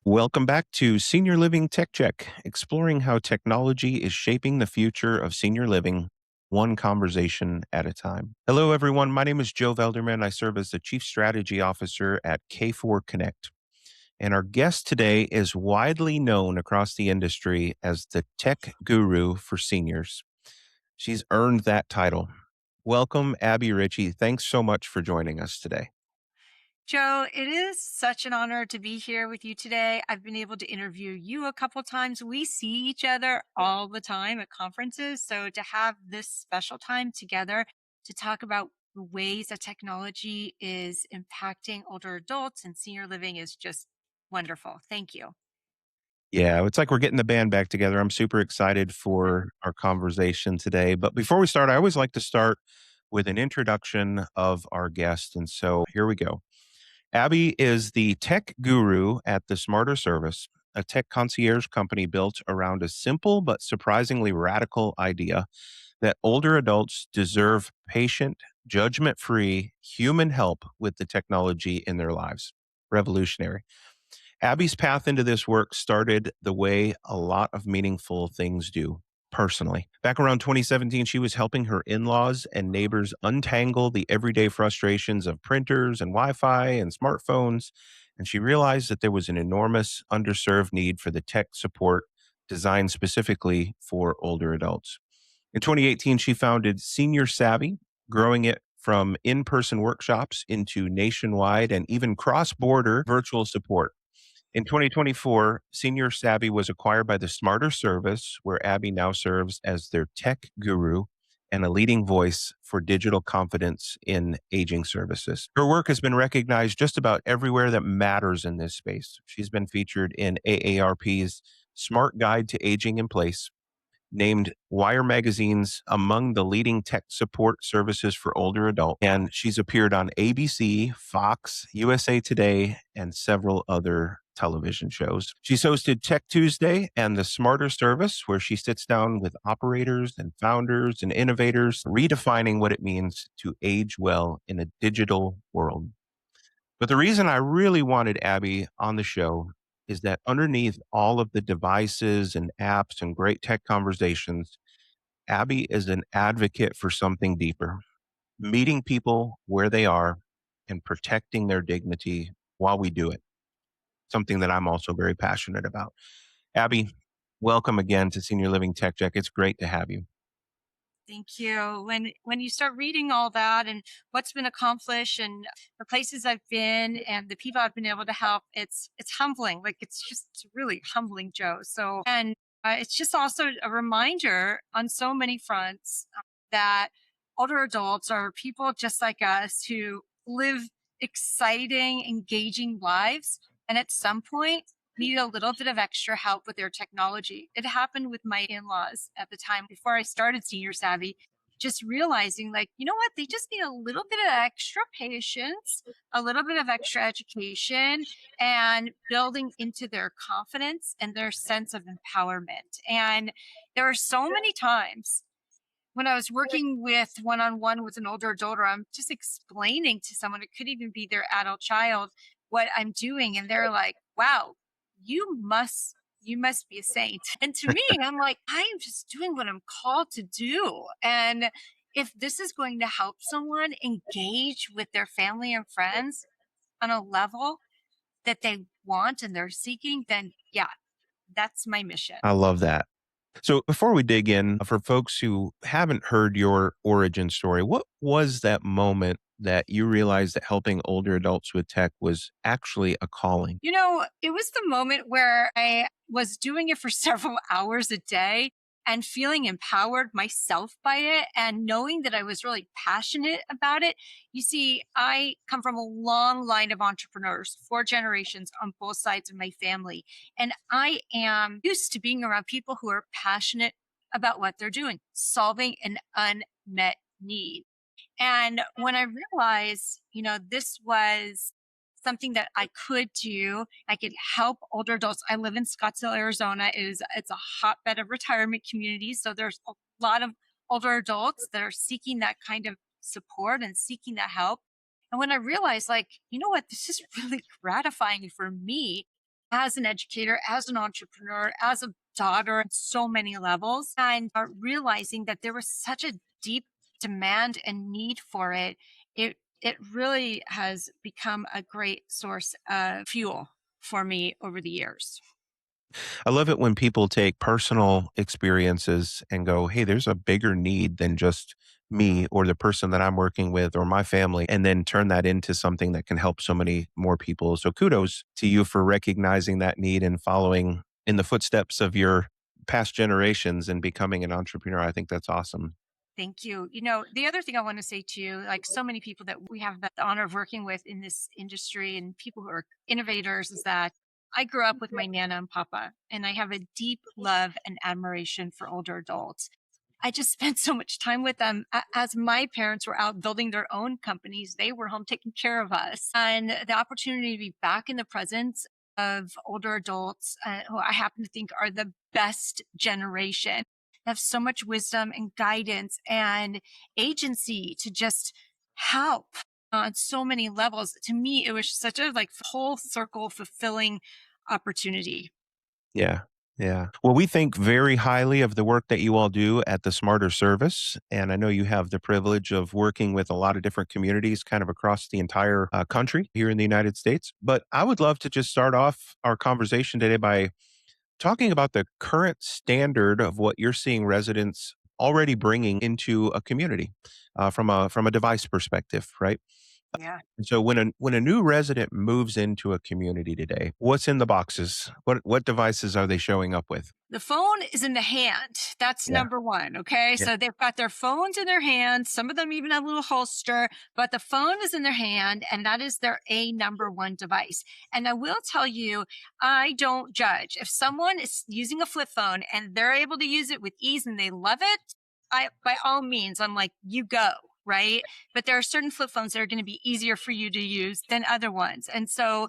Welcome back to Senior Living Tech Check, exploring how technology is shaping the future of senior living, one conversation at a time. Hello, everyone. My name is Joe Velderman. I serve as the Chief Strategy Officer at K4 Connect. And our guest today is widely known across the industry as the tech guru for seniors. She's earned that title. Welcome, Abbie Richie. Thanks so much for joining us today. Joe, it is such an honor to be here with you today. I've been able to interview you a couple times. We see each other all the time at conferences. So to have this special time together to talk about the ways that technology is impacting older adults and senior living is just wonderful. Thank you. Yeah, it's like we're getting the band back together. I'm super excited for our conversation today. But before we start, I always like to start with an introduction of our guest. And so here we go. Abbie is the tech guru at the Smarter Service, a tech concierge company built around a simple but surprisingly radical idea that older adults deserve patient, judgment free human help with the technology in their lives. Revolutionary. Abby's path into this work started the way a lot of meaningful things do personally. Back around 2017, she was helping her in laws and neighbors untangle the everyday frustrations of printers and Wi Fi and smartphones. And she realized that there was an enormous underserved need for the tech support designed specifically for older adults. In 2018, she founded Senior Savvy, growing it from in person workshops into nationwide and even cross border virtual support. In 2024, Senior Savvy was acquired by the Smarter Service, where Abbie now serves as their tech guru and a leading voice for digital confidence in aging services. Her work has been recognized just about everywhere that matters in this space. She's been featured in AARP's Smart Guide to Aging in Place, named Wire Magazine's among the leading tech support services for older adults. And she's appeared on ABC, Fox, USA Today, and several other television shows. She's hosted Tech Tuesday and the Smarter Service, where she sits down with operators and founders and innovators, redefining what it means to age well in a digital world. But the reason I really wanted Abbie on the show is that underneath all of the devices and apps and great tech conversations, Abbie is an advocate for something deeper, meeting people where they are and protecting their dignity while we do it, something that I'm also very passionate about. Abbie, welcome again to Senior Living Tech Check. It's great to have you. Thank you. When you start reading all that and what's been accomplished and the places I've been and the people I've been able to help, it's humbling. Like it's really humbling, Joe. So and it's just also a reminder on so many fronts that older adults are people just like us who live exciting, engaging lives, and at some point need a little bit of extra help with their technology. It happened with my in laws at the time before I started Senior Savvy, just realizing, like, you know what? They just need a little bit of extra patience, a little bit of extra education, and building into their confidence and their sense of empowerment. And there are so many times when I was working with one on one with an older adult, or I'm just explaining to someone, it could even be their adult child, what I'm doing. And they're like, wow, you must be a saint. And to me, I'm like, I am just doing what I'm called to do. And if this is going to help someone engage with their family and friends on a level that they want and they're seeking, then yeah, that's my mission. I love that. So before we dig in, for folks who haven't heard your origin story, what was that moment that you realized that helping older adults with tech was actually a calling? You know, it was the moment where I was doing it for several hours a day and feeling empowered myself by it and knowing that I was really passionate about it. You see, I come from a long line of entrepreneurs, four generations on both sides of my family. And I am used to being around people who are passionate about what they're doing, solving an unmet need. And when I realized, this was something that I could do, I could help older adults. I live in Scottsdale, Arizona. It's a hotbed of retirement communities. So there's a lot of older adults that are seeking that kind of support and seeking that help. And when I realized, like, you know what, this is really gratifying for me as an educator, as an entrepreneur, as a daughter, at so many levels, and realizing that there was such a deep demand and need for it. It really has become a great source of fuel for me over the years. I love it when people take personal experiences and go, hey, there's a bigger need than just me or the person that I'm working with or my family, and then turn that into something that can help so many more people. So kudos to you for recognizing that need and following in the footsteps of your past generations and becoming an entrepreneur. I think that's awesome. Thank you. The other thing I want to say to you, like so many people that we have the honor of working with in this industry and people who are innovators, is that I grew up with my Nana and Papa, and I have a deep love and admiration for older adults. I just spent so much time with them. As my parents were out building their own companies, they were home taking care of us. And the opportunity to be back in the presence of older adults, who I happen to think are the best generation, have so much wisdom and guidance and agency to just help on so many levels. To me, it was such a like whole circle fulfilling opportunity. Yeah. Yeah. Well, we think very highly of the work that you all do at the Smarter Service. And I know you have the privilege of working with a lot of different communities kind of across the entire country here in the United States. But I would love to just start off our conversation today by talking about the current standard of what you're seeing residents already bringing into a community from a device perspective, right? Yeah. And so when a new resident moves into a community today, what's in the boxes? What devices are they showing up with? The phone is in the hand. That's Yeah. number one. Okay. Yeah. So they've got their phones in their hands. Some of them even have a little holster, but the phone is in their hand, and that is their a number one device. And I will tell you, I don't judge. If someone is using a flip phone and they're able to use it with ease and they love it, by all means, I'm like, you go. Right. But there are certain flip phones that are going to be easier for you to use than other ones. And so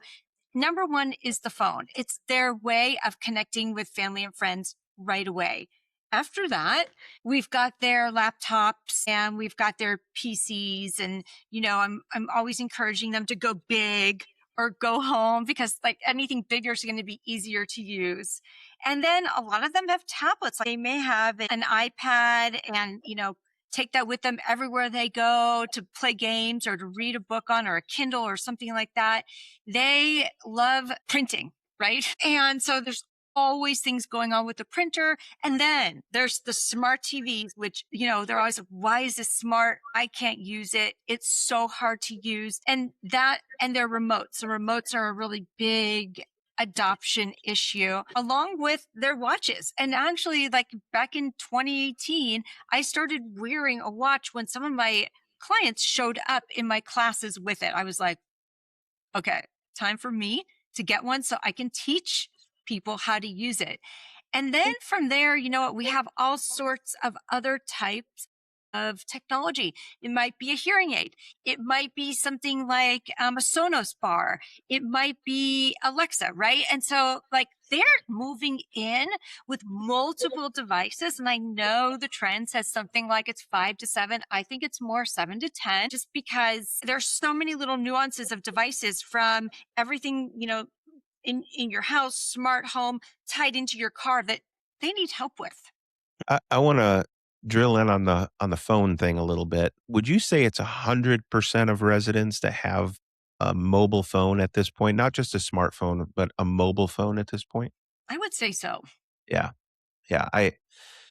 number one is the phone. It's their way of connecting with family and friends right away. After that, we've got their laptops and we've got their PCs. And, I'm always encouraging them to go big or go home because like anything bigger is going to be easier to use. And then a lot of them have tablets. Like they may have an iPad and, take that with them everywhere they go to play games or to read a book on or a Kindle or something like that. They love printing, right? And so there's always things going on with the printer. And then there's the smart TVs, which, they're always like, why is this smart? I can't use it. It's so hard to use. And their remotes. The remotes are a really big adoption issue along with their watches. And actually, like back in 2018, I started wearing a watch when some of my clients showed up in my classes with it. I was like, okay, time for me to get one so I can teach people how to use it. And then from there, you know what, we have all sorts of other types of technology. It might be a hearing aid. It might be something like a Sonos bar. It might be Alexa, right? And so, like, they're moving in with multiple devices. And I know the trend says something like it's 5 to 7. I think it's more 7 to 10, just because there's so many little nuances of devices from everything, in your house, smart home, tied into your car that they need help with. I want to drill in on the phone thing a little bit. Would you say it's 100% of residents that have a mobile phone at this point, not just a smartphone, but a mobile phone at this point? I would say so. Yeah. Yeah, I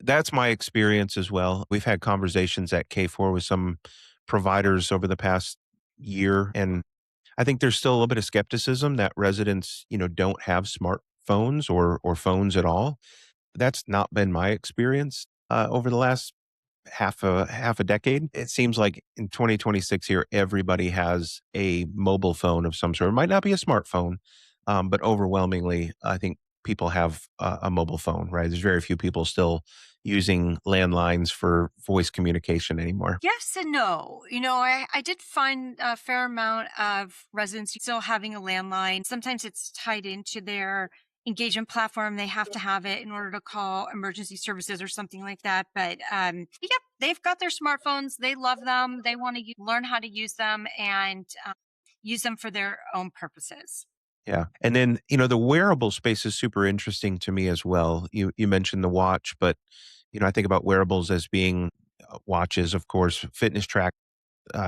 that's my experience as well. We've had conversations at K4 with some providers over the past year, and I think there's still a little bit of skepticism that residents, don't have smartphones or phones at all. That's not been my experience over the last half a decade. It seems like in 2026 here, everybody has a mobile phone of some sort. It might not be a smartphone, but overwhelmingly, I think people have a mobile phone. Right? There's very few people still using landlines for voice communication anymore. Yes and no. I did find a fair amount of residents still having a landline. Sometimes it's tied into their engagement platform. They have to have it in order to call emergency services or something like that. But yep, they've got their smartphones. They love them. They want to learn how to use them and use them for their own purposes. Yeah. And then, the wearable space is super interesting to me as well. You mentioned the watch, but I think about wearables as being watches, of course, fitness track.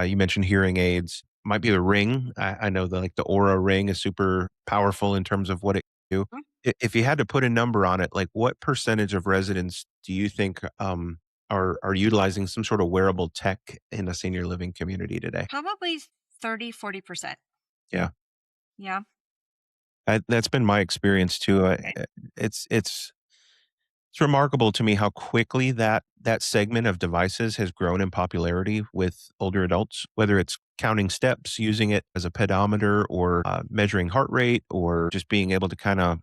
You mentioned hearing aids. Might be the ring. I know the the Aura ring is super powerful in terms of what it can do. Mm, If you had to put a number on it, like what percentage of residents do you think are utilizing some sort of wearable tech in a senior living community today? Probably 30, 40%. Yeah, Yeah. that's been my experience too. It's It's remarkable to me how quickly that segment of devices has grown in popularity with older adults, whether it's counting steps, using it as a pedometer, or measuring heart rate, or just being able to kind of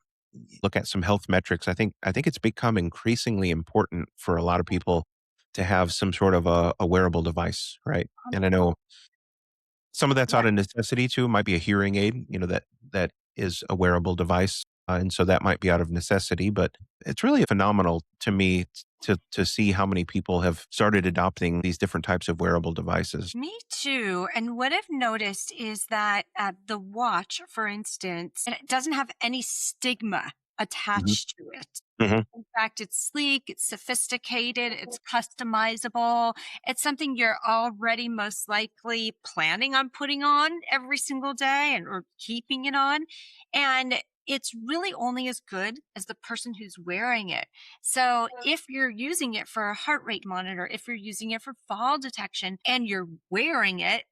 look at some health metrics. I think it's become increasingly important for a lot of people to have some sort of a wearable device, right? And I know some of that's out Yeah. of necessity too. It might be a hearing aid, that is a wearable device, and so that might be out of necessity. But it's really phenomenal to me to see how many people have started adopting these different types of wearable devices. Me too. And what I've noticed is that the watch, for instance, it doesn't have any stigma Hmm. attached to it. Hmm. In fact, it's sleek, it's sophisticated, it's customizable. It's something you're already most likely planning on putting on every single day and or keeping it on. And it's really only as good as the person who's wearing it. So if you're using it for a heart rate monitor, if you're using it for fall detection and you're wearing it,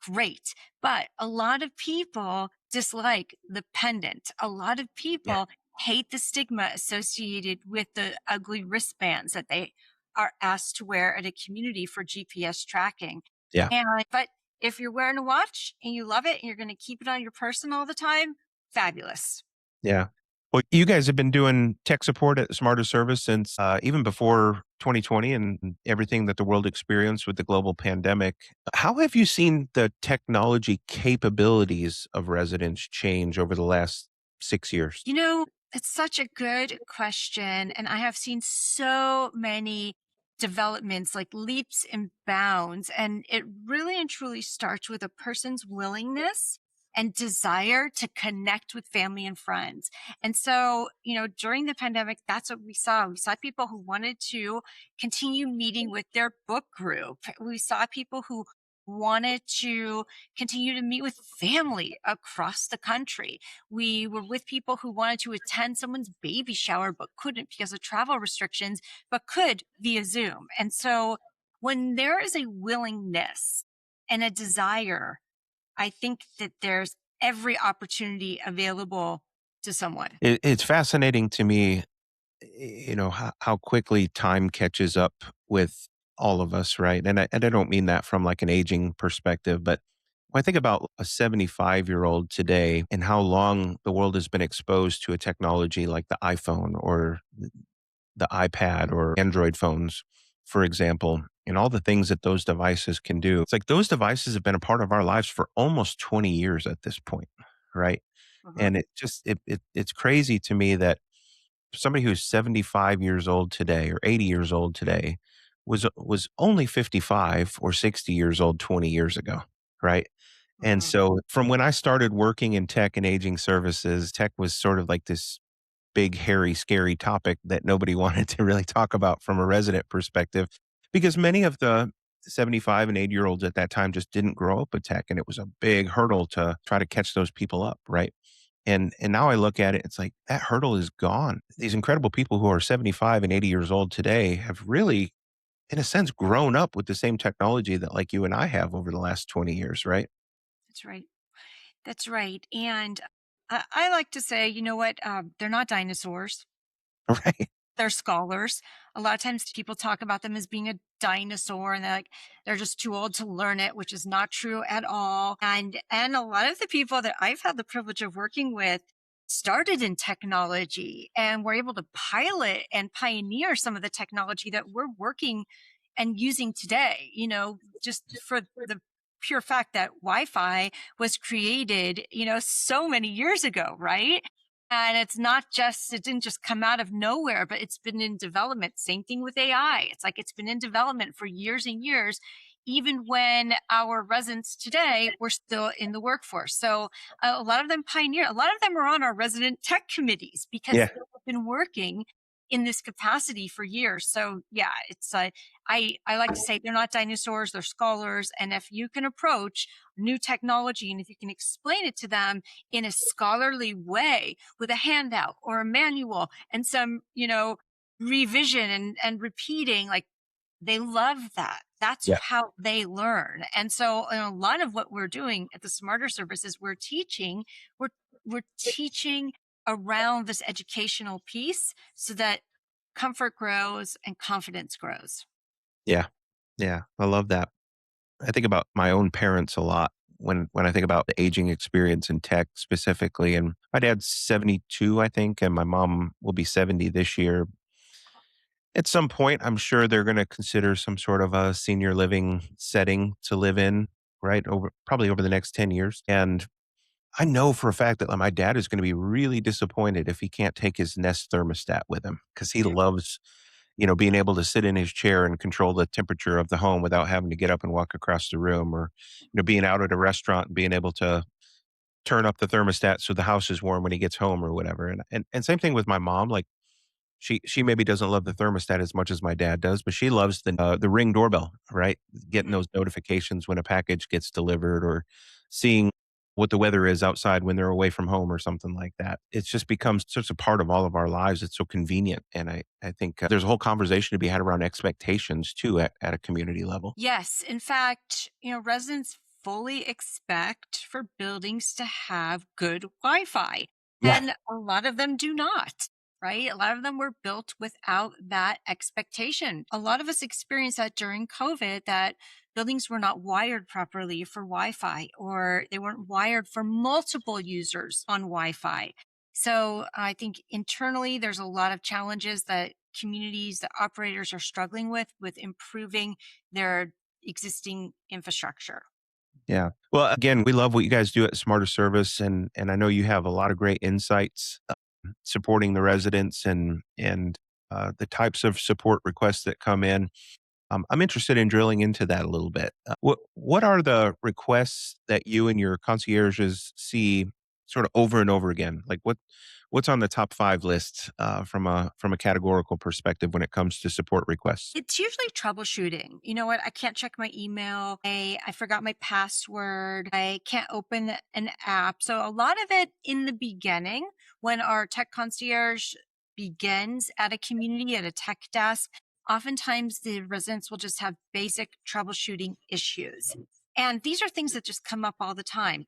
great. But a lot of people dislike the pendant. A lot of Yeah, people hate the stigma associated with the ugly wristbands that they are asked to wear at a community for GPS tracking. yeah. But if you're wearing a watch and you love it and you're going to keep it on your person all the time, fabulous. Yeah. Well, you guys have been doing tech support at Smarter Service since even before 2020 and everything that the world experienced with the global pandemic. How have you seen the technology capabilities of residents change over the last 6 years? It's such a good question. And I have seen so many developments like leaps and bounds. And it really and truly starts with a person's willingness and desire to connect with family and friends. And so, during the pandemic, that's what we saw. We saw people who wanted to continue meeting with their book group. We saw people who wanted to continue to meet with family across the country. We were with people who wanted to attend someone's baby shower but couldn't because of travel restrictions, but could via Zoom. And so when there is a willingness and a desire, I think that there's every opportunity available to someone. It's fascinating to me, how quickly time catches up with all of us, right? And I don't mean that from like an aging perspective, but when I think about a 75-year-old today and how long the world has been exposed to a technology like the iPhone or the iPad or Android phones, for example, and all the things that those devices can do. It's like those devices have been a part of our lives for almost 20 years at this point, right? Mhm, And it's crazy to me that somebody who's 75 years old today or 80 years old today was only 55 or 60 years old 20 years ago, right? And mhm. so from when I started working in tech and aging services, tech was sort of like this big, hairy, scary topic that nobody wanted to really talk about from a resident perspective because many of the 75 and 80-year-olds at that time just didn't grow up with tech, and it was a big hurdle to try to catch those people up, right? And now I look at it, it's like that hurdle is gone. These incredible people who are 75 and 80 years old today have really, in a sense, grown up with the same technology that like you and I have over the last 20 years, right? That's right. That's right. And I like to say, you know what? They're not dinosaurs. Right. They're scholars. A lot of times people talk about them as being a dinosaur and they're just too old to learn it, which is not true at all. And a lot of the people that I've had the privilege of working with started in technology and were able to pilot and pioneer some of the technology that we're working and using today, just for the pure fact that Wi-Fi was created, so many years ago, right? And it didn't just come out of nowhere, but it's been in development. Same thing with AI. It's like it's been in development for years and years. even when our residents today were still in the workforce. So a lot of them pioneer, a lot of them are on our resident tech committees because Yeah. they've been working in this capacity for years. So yeah, it's I like to say they're not dinosaurs, they're scholars. And if you can approach new technology and if you can explain it to them in a scholarly way with a handout or a manual and some, revision and repeating, like they love that. That's Yeah. how they learn. And so a lot of what we're doing at the Smarter Service is we're we're teaching around this educational piece so that comfort grows and confidence grows. Yeah. Yeah. I love that. I think about my own parents a lot when I think about the aging experience in tech specifically. And my dad's 72, I think, and my mom will be 70 this year. At some point, I'm sure they're going to consider some sort of a senior living setting to live in, right? Probably over the next 10 years. And I know for a fact that my dad is going to be really disappointed if he can't take his Nest thermostat with him because he loves, being able to sit in his chair and control the temperature of the home without having to get up and walk across the room, or, being out at a restaurant and being able to turn up the thermostat so the house is warm when he gets home or whatever. And same thing with my mom. Like she maybe doesn't love the thermostat as much as my dad does, but she loves the Ring doorbell, right? Getting Mhm. those notifications when a package gets delivered or seeing what the weather is outside when they're away from home or something like that. It's just becomes such a part of all of our lives. It's so convenient. And I think there's a whole conversation to be had around expectations too at a community level. Yes. In fact, residents fully expect for buildings to have good Wi Fi, Yeah. and a lot of them do not. Right? A lot of them were built without that expectation. A lot of us experienced that during COVID that buildings were not wired properly for Wi Fi or they weren't wired for multiple users on Wi Fi. So I think internally there's a lot of challenges that communities, the operators are struggling with improving their existing infrastructure. Yeah. Well, again, we love what you guys do at Smarter Service, and I know you have a lot of great insights supporting the residents and the types of support requests that come in. I'm interested in drilling into that a little bit. What are the requests that you and your concierges see sort of over and over again? Like what's on the top 5 list from a categorical perspective when it comes to support requests? It's usually troubleshooting. You know what? I can't check my email. I forgot my password. I can't open an app. So a lot of it in the beginning, when our tech concierge begins at a community at a tech desk, oftentimes the residents will just have basic troubleshooting issues. And these are things that just come up all the time.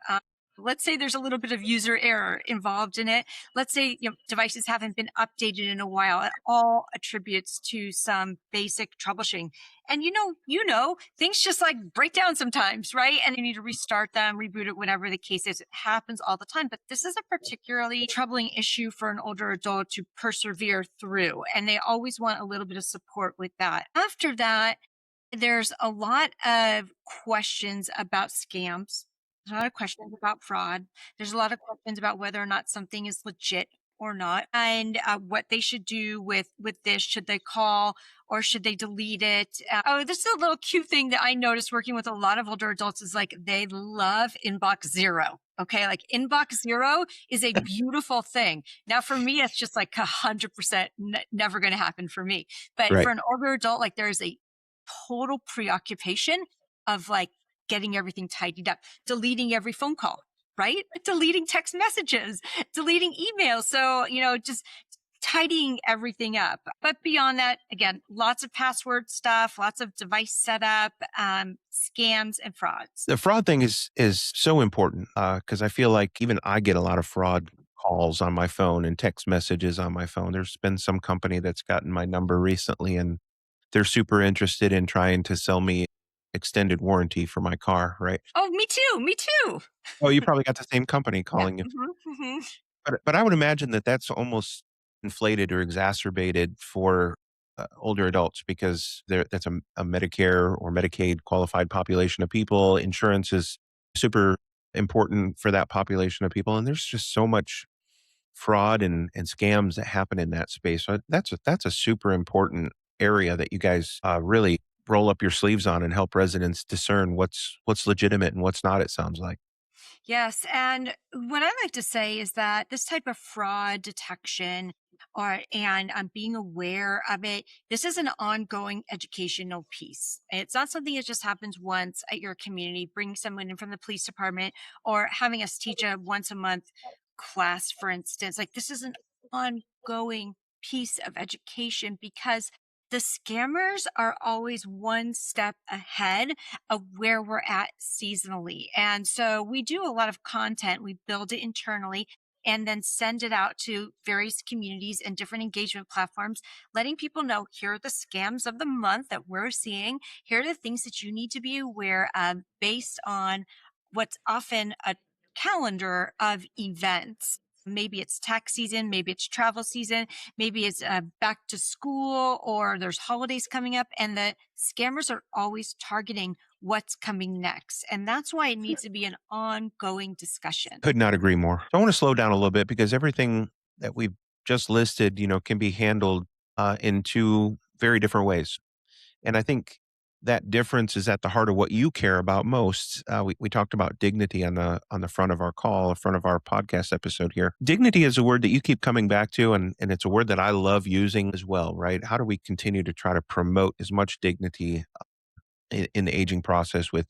Let's say there's a little bit of user error involved in it. Let's say devices haven't been updated in a while. It all attributes to some basic troubleshooting. And things just like break down sometimes, right? And you need to restart them, reboot it, whatever the case is. It happens all the time. But this is a particularly troubling issue for an older adult to persevere through. And they always want a little bit of support with that. After that, there's a lot of questions about scams. There's a lot of questions about fraud. There's a lot of questions about whether or not something is legit or not, and what they should do with this. Should they call or should they delete it? This is a little cute thing that I noticed working with a lot of older adults is like they love inbox zero. Okay, like inbox zero is a beautiful thing. Now, for me, it's just like 100% never going to happen for me. But Right. for an older adult, like there's a total preoccupation of like getting everything tidied up, deleting every phone call, right? Deleting text messages, deleting emails. So, just tidying everything up. But beyond that, again, lots of password stuff, lots of device setup, scams and frauds. The fraud thing is so important because I feel like even I get a lot of fraud calls on my phone and text messages on my phone. There's been some company that's gotten my number recently, and they're super interested in trying to sell me extended warranty for my car, right? Oh, me too. Me too. Oh, you probably got the same company Yeah. calling you. Hmm. But I would imagine that that's almost inflated or exacerbated for, older adults because that's a Medicare or Medicaid qualified population of people. Insurance is super important for that population of people, and there's just so much fraud and scams that happen in that space. So that's a super important area that you guys, really roll up your sleeves on and help residents discern what's legitimate and what's not, it sounds like. Yes. And what I like to say is that this type of fraud detection and being aware of it, this is an ongoing educational piece. It's not something that just happens once at your community, bringing someone in from the police department or having us teach a once a month class, for instance. Like this is an ongoing piece of education because the scammers are always one step ahead of where we're at seasonally. And so we do a lot of content, we build it internally and then send it out to various communities and different engagement platforms, letting people know here are the scams of the month that we're seeing. Here are the things that you need to be aware of based on what's often a calendar of events. Maybe it's tax season, maybe it's travel season, maybe it's back to school or there's holidays coming up, and the scammers are always targeting what's coming next. And that's why it needs to be an ongoing discussion. Could not agree more. I want to slow down a little bit because everything that we've just listed, can be handled in two very different ways. And I think that difference is at the heart of what you care about most. We talked about dignity on the front of our call, in front of our podcast episode here. Dignity is a word that you keep coming back to, and it's a word that I love using as well, right? How do we continue to try to promote as much dignity in the aging process with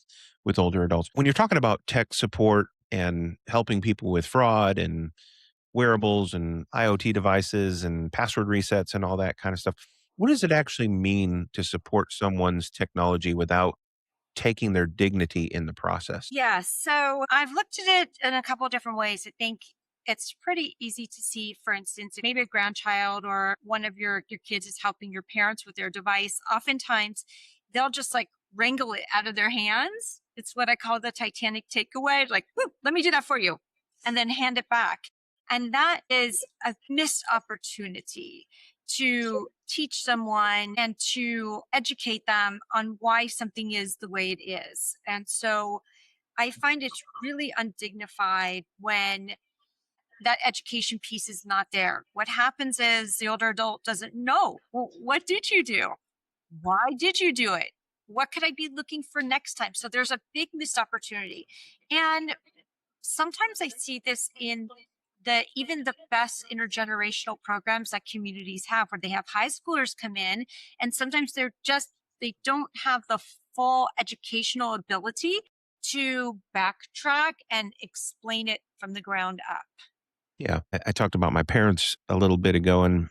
older adults? When you're talking about tech support and helping people with fraud and wearables and IoT devices and password resets and all that kind of stuff. What does it actually mean to support someone's technology without taking their dignity in the process? Yeah, so I've looked at it in a couple of different ways. I think it's pretty easy to see, for instance, maybe a grandchild or one of your kids is helping your parents with their device. Oftentimes, they'll just like wrangle it out of their hands. It's what I call the Titanic takeaway. Like, "Whoop, let me do that for you," and then hand it back. And that is a missed opportunity to teach someone and to educate them on why something is the way it is. And so I find it's really undignified when that education piece is not there. What happens is the older adult doesn't know. Well, what did you do? Why did you do it? What could I be looking for next time? So there's a big missed opportunity. And sometimes I see this in the even the best intergenerational programs that communities have where they have high schoolers come in and sometimes they don't have the full educational ability to backtrack and explain it from the ground up. Yeah, I talked about my parents a little bit ago, and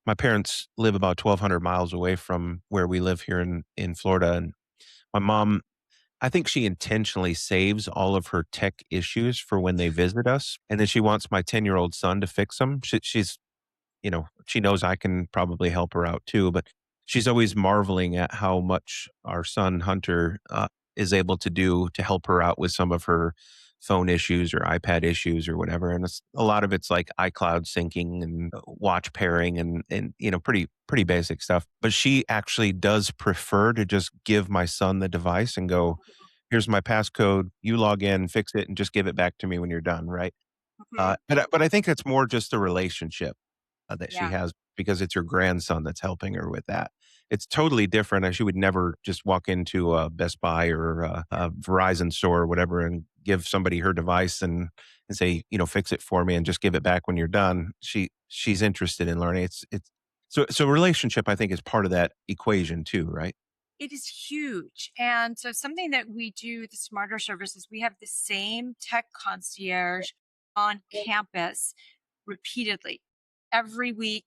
my parents live about 1,200 miles away from where we live here in Florida. And my mom, I think she intentionally saves all of her tech issues for when they visit us, and then she wants my 10-year-old son to fix them. She knows I can probably help her out too, but she's always marveling at how much our son Hunter is able to do to help her out with some of her phone issues or iPad issues or whatever. And a lot of it's like iCloud syncing and watch pairing and pretty basic stuff. But she actually does prefer to just give my son the device and go, "Here's my passcode. You log in, fix it, and just give it back to me when you're done." Right. Mhm. But I think it's more just a relationship that she Yeah. has because it's her grandson that's helping her with that. It's totally different. She would never just walk into a Best Buy or a Verizon store or whatever and give somebody her device and say, fix it for me and just give it back when you're done. She's interested in learning. So relationship I think is part of that equation too, right? It is huge. And so something that we do, the smarter services, we have the same tech concierge on campus repeatedly every week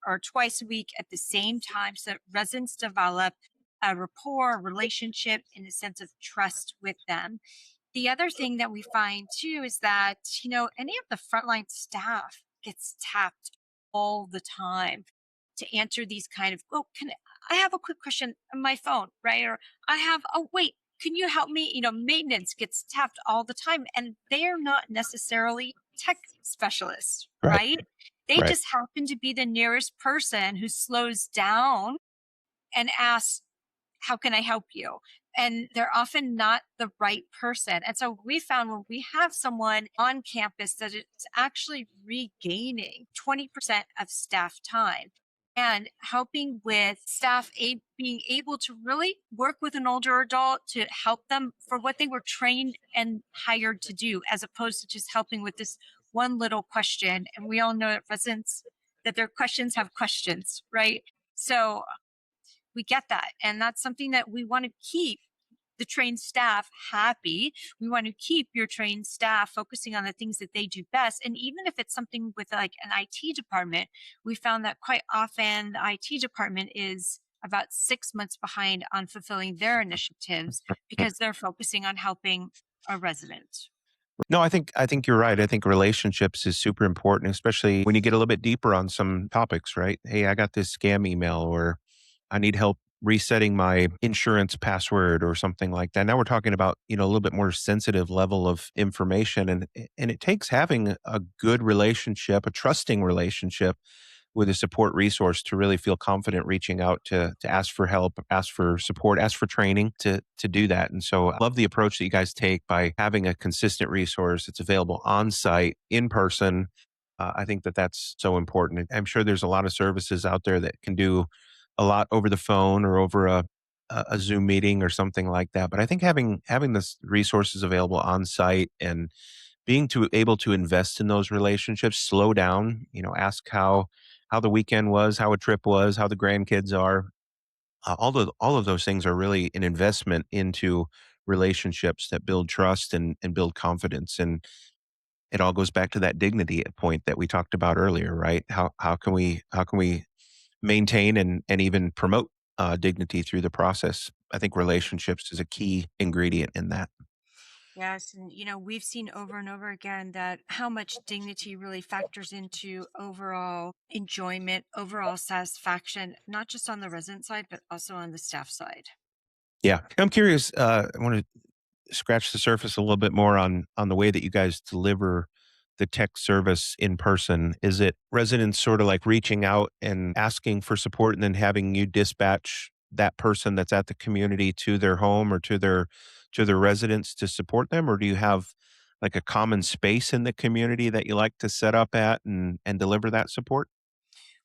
or twice a week at the same time so that residents develop a rapport, a relationship, and a sense of trust with them. The other thing that we find too is that, any of the frontline staff gets tapped all the time to answer these kind of, oh, I have a quick question on my phone, right? Or oh, wait, can you help me? Maintenance gets tapped all the time and they are not necessarily tech specialists, Right. right? They Right. just happen to be the nearest person who slows down and asks, how can I help you? And they're often not the right person. And so we found when we have someone on campus that it's actually regaining 20% of staff time. and helping with being able to really work with an older adult to help them for what they were trained and hired to do, as opposed to just helping with this one little question. And we all know at residents that their questions have questions, right? So we get that. And that's something that we want to keep the trained staff happy. We want to keep your trained staff focusing on the things that they do best. And even if it's something with like an IT department, we found that quite often the IT department is about 6 months behind on fulfilling their initiatives because they're focusing on helping a resident. No, I think you're right. I think relationships is super important, especially when you get a little bit deeper on some topics, right? Hey, I got this scam email, or I need help resetting my insurance password or something like that. Now we're talking about, a little bit more sensitive level of information, and it takes having a good relationship, a trusting relationship with a support resource to really feel confident reaching out to ask for help, ask for support, ask for training to do that. And so I love the approach that you guys take by having a consistent resource that's available on site, in person. I think that that's so important. I'm sure there's a lot of services out there that can do a lot over the phone or over a Zoom meeting or something like that. But I think having this resources available on site and being to able to invest in those relationships, slow down, ask how the weekend was, how a trip was, how the grandkids are. All of those things are really an investment into relationships that build trust and build confidence. And it all goes back to that dignity point that we talked about earlier, right? How can we maintain and even promote dignity through the process? I think relationships is a key ingredient in that. Yes, and we've seen over and over again that how much dignity really factors into overall enjoyment, overall satisfaction, not just on the resident side, but also on the staff side. Yeah, I'm curious. I want to scratch the surface a little bit more on the way that you guys deliver the tech service in person. Is it residents sort of like reaching out and asking for support and then having you dispatch that person that's at the community to their home or to their residents to support them? Or do you have like a common space in the community that you like to set up at and deliver that support?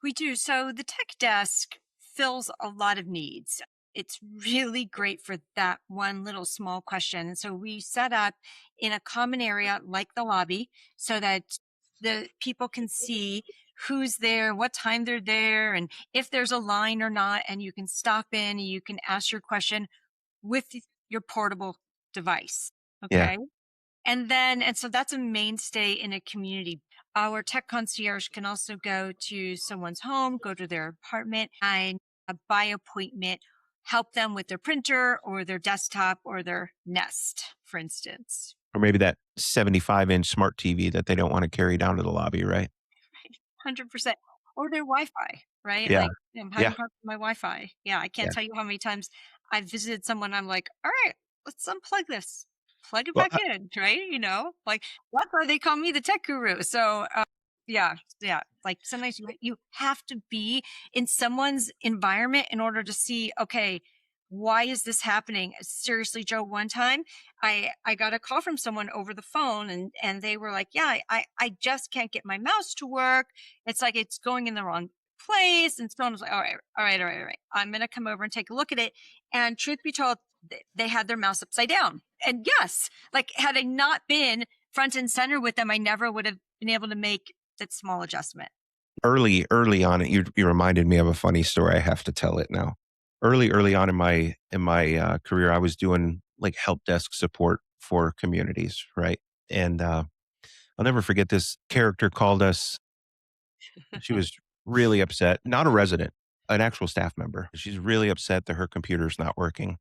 We do. So the tech desk fills a lot of needs. It's really great for that one little small question. And so we set up in a common area like the lobby so that the people can see who's there, what time they're there, and if there's a line or not. And you can stop in and you can ask your question with your portable device. Yeah. Okay. And so that's a mainstay in a community. Our tech concierge can also go to someone's home, go to their apartment, and by appointment, help them with their printer or their desktop or their Nest, for instance. Or maybe that 75-inch smart TV that they don't want to carry down to the lobby, right? 100%. Or their Wi-Fi, right? Yeah. Like, I'm having Yeah. problems with my Wi-Fi. Yeah, I can't Yeah. tell you how many times I've visited someone. I'm like, all right, let's unplug this, plug it Well, back in, right? Like that's why they call me the tech guru. So, yeah, yeah. Like sometimes you have to be in someone's environment in order to see, okay, why is this happening? Seriously, Joe, one time I got a call from someone over the phone and they were like, yeah, I just can't get my mouse to work. It's like it's going in the wrong place. And so I was like, all right, all right, all right, all right. I'm gonna come over and take a look at it. And truth be told, they had their mouse upside down. And yes, like had I not been front and center with them, I never would have been able to make that small adjustment. early on, you reminded me of a funny story. I have to tell it now. Early on in my career, I was doing like help desk support for communities, right? And I'll never forget this character called us. She was really upset, not a resident, an actual staff member. She's really upset that her computer's not working.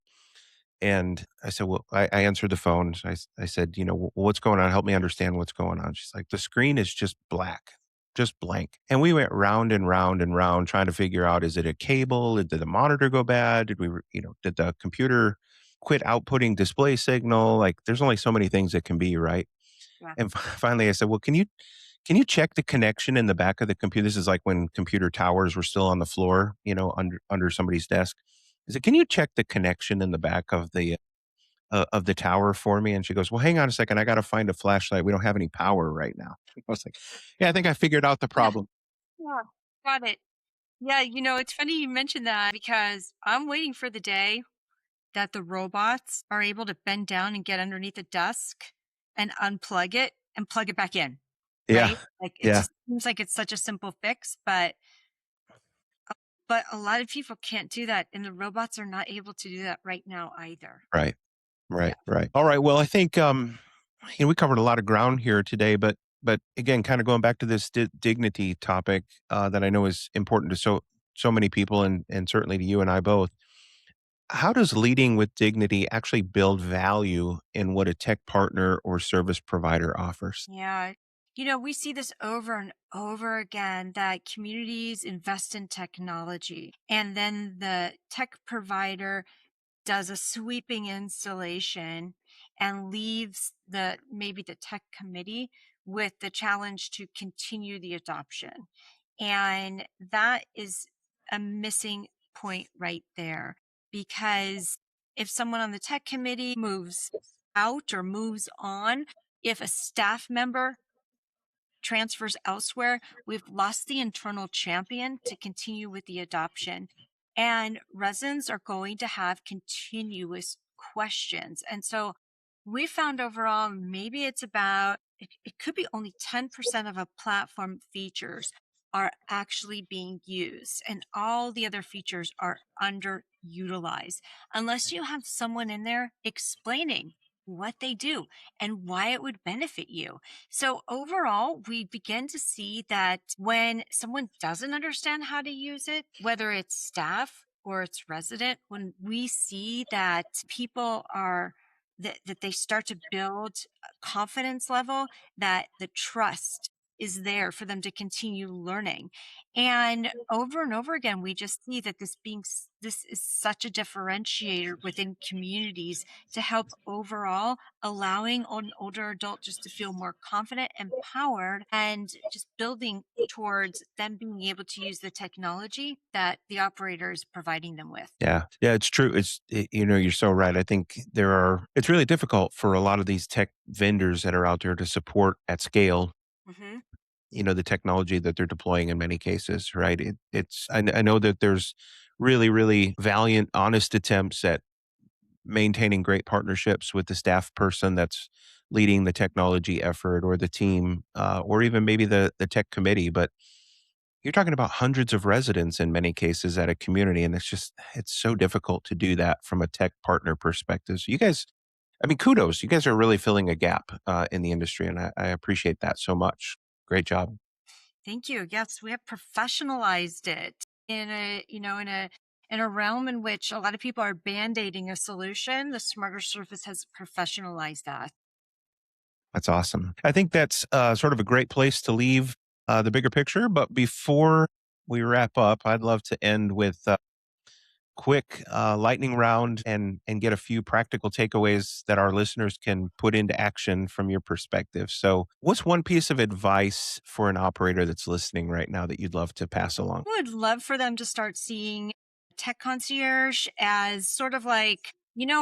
And I said, well, I answered the phone. I said, what's going on? Help me understand what's going on. She's like, the screen is just black, just blank. And we went round and round and round trying to figure out, is it a cable? Did the monitor go bad? Did the computer quit outputting display signal? Like there's only so many things that can be, right? Yeah. And finally I said, well, can you check the connection in the back of the computer? This is like when computer towers were still on the floor, under somebody's desk. I said, can you check the connection in the back of the tower for me? And she goes, well, hang on a second. I got to find a flashlight. We don't have any power right now. I was like, yeah, I think I figured out the Yeah. problem. Yeah. Got it. Yeah, it's funny you mentioned that because I'm waiting for the day that the robots are able to bend down and get underneath a desk and unplug it and plug it back in, Yeah. right? Like it Yeah. just seems like it's such a simple fix, but a lot of people can't do that and the robots are not able to do that right now either. Right. Yeah. Right. Right. All right. Well, I think we covered a lot of ground here today, but again, kind of going back to this dignity topic that I know is important to so many people, and certainly to you and I both. How does leading with dignity actually build value in what a tech partner or service provider offers? Yeah. We see this over and over again that communities invest in technology and then the tech provider does a sweeping installation and leaves the maybe the tech committee with the challenge to continue the adoption. And that is a missing point right there because if someone on the tech committee moves out or moves on, if a staff member transfers elsewhere, we've lost the internal champion to continue with the adoption. And residents are going to have continuous questions. And so we found overall, maybe it could be only 10% of a platform features are actually being used, and all the other features are underutilized unless you have someone in there explaining what they do and why it would benefit you. So overall, we begin to see that when someone doesn't understand how to use it, whether it's staff or it's resident, when we see that people are that they start to build a confidence level, that the trust is there for them to continue learning. And over again, we just see that this is such a differentiator within communities to help overall allowing an older adult just to feel more confident, empowered, and just building towards them being able to use the technology that the operator is providing them with. Yeah. Yeah, it's true. You're so right. I think it's really difficult for a lot of these tech vendors that are out there to support at scale, Hmm. the technology that they're deploying in many cases, right? I know that there's really, really valiant, honest attempts at maintaining great partnerships with the staff person that's leading the technology effort or the team, or even maybe the tech committee. But you're talking about hundreds of residents in many cases at a community, and it's so difficult to do that from a tech partner perspective. So you guys, I mean, kudos. You guys are really filling a gap in the industry, and I appreciate that so much. Great job. Thank you. Yes, we have professionalized it in a realm in which a lot of people are band-aiding a solution. The Smarter Surface has professionalized that. That's awesome. I think that's sort of a great place to leave the bigger picture. But before we wrap up, I'd love to end with quick lightning round and get a few practical takeaways that our listeners can put into action from your perspective. So, what's one piece of advice for an operator that's listening right now that you'd love to pass along? I would love for them to start seeing tech concierge as sort of like,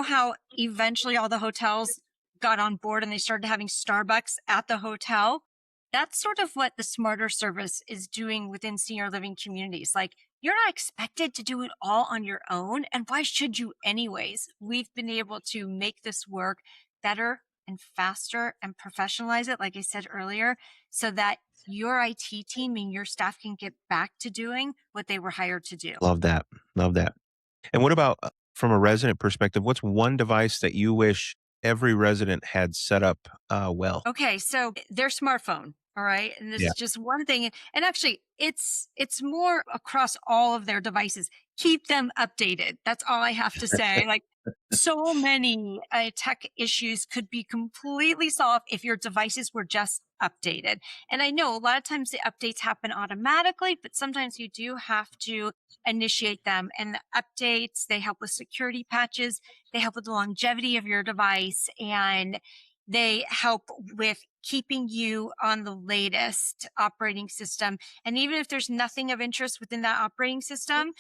how eventually all the hotels got on board and they started having Starbucks at the hotel. That's sort of what the Smarter Service is doing within senior living communities. Like, you're not expected to do it all on your own. And why should you, anyways? We've been able to make this work better and faster and professionalize it, like I said earlier, so that your IT team and your staff can get back to doing what they were hired to do. Love that. Love that. And what about from a resident perspective? What's one device that you wish every resident had set up well? Okay, so their smartphone, all right? And this Yeah. is just one thing. And actually, it's more across all of their devices. Keep them updated. That's all I have to say. Like so many tech issues could be completely solved if your devices were just updated. And I know a lot of times the updates happen automatically, but sometimes you do have to initiate them. And the updates, they help with security patches, they help with the longevity of your device, and they help with keeping you on the latest operating system. And even if there's nothing of interest within that operating system,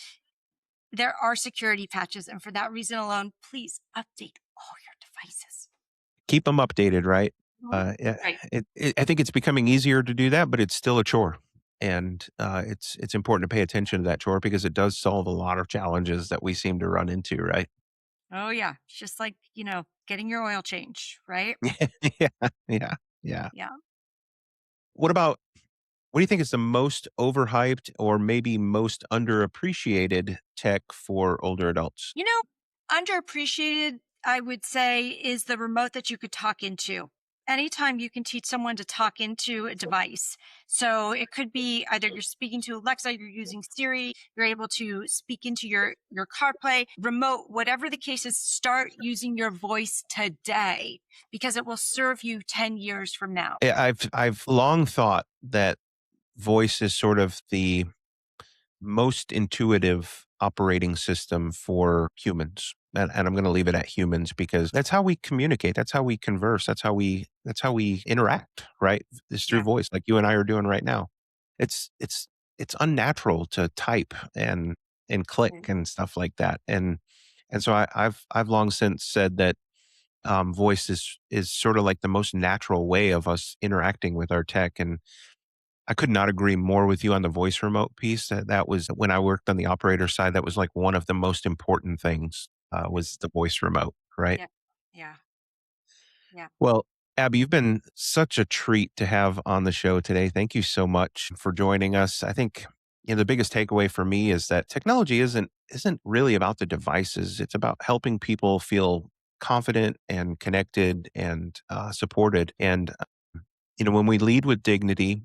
there are security patches. And for that reason alone, please update all your devices. Keep them updated, right? Mhm. Yeah, Right. I think it's becoming easier to do that, but it's still a chore. And it's important to pay attention to that chore because it does solve a lot of challenges that we seem to run into, right? Oh yeah. It's just like, getting your oil change, right? Yeah, yeah, yeah. Yeah. What about what do you think is the most overhyped or maybe most underappreciated tech for older adults? You know, underappreciated, I would say, is the remote that you could talk into. Anytime you can teach someone to talk into a device. So it could be either you're speaking to Alexa, you're using Siri, you're able to speak into your CarPlay, remote, whatever the case is, start using your voice today because it will serve you 10 years from now. I've long thought that voice is sort of the most intuitive operating system for humans. And I'm going to leave it at humans because that's how we communicate. That's how we converse. That's how we interact, right? Is through Yeah. voice, like you and I are doing right now. It's it's it's unnatural to type and click Mm. and stuff like that. And so I've long since said that voice is sort of like the most natural way of us interacting with our tech. And I could not agree more with you on the voice remote piece. That was when I worked on the operator side. That was like one of the most important things was the voice remote, right? Yeah. Yeah. Yeah. Well, Abby, you've been such a treat to have on the show today. Thank you so much for joining us. I think the biggest takeaway for me is that technology isn't really about the devices. It's about helping people feel confident and connected and supported. And when we lead with dignity,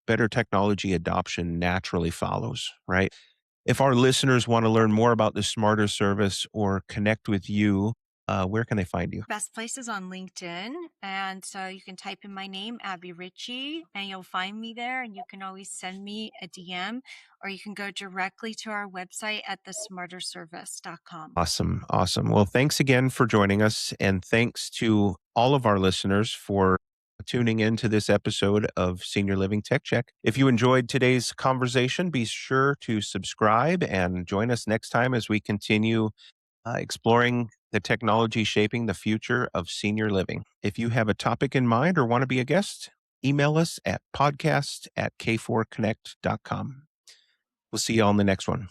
better technology adoption naturally follows, right? If our listeners want to learn more about the Smarter Service or connect with you, where can they find you? Best place is on LinkedIn. And so you can type in my name, Abbie Richie, and you'll find me there. And you can always send me a DM or you can go directly to our website at thesmarterservice.com. Awesome. Awesome. Well, thanks again for joining us. And thanks to all of our listeners for tuning in to this episode of Senior Living Tech Check. If you enjoyed today's conversation, be sure to subscribe and join us next time as we continue exploring the technology shaping the future of senior living. If you have a topic in mind or want to be a guest, email us at podcast@k4connect.com. We'll see you all in the next one.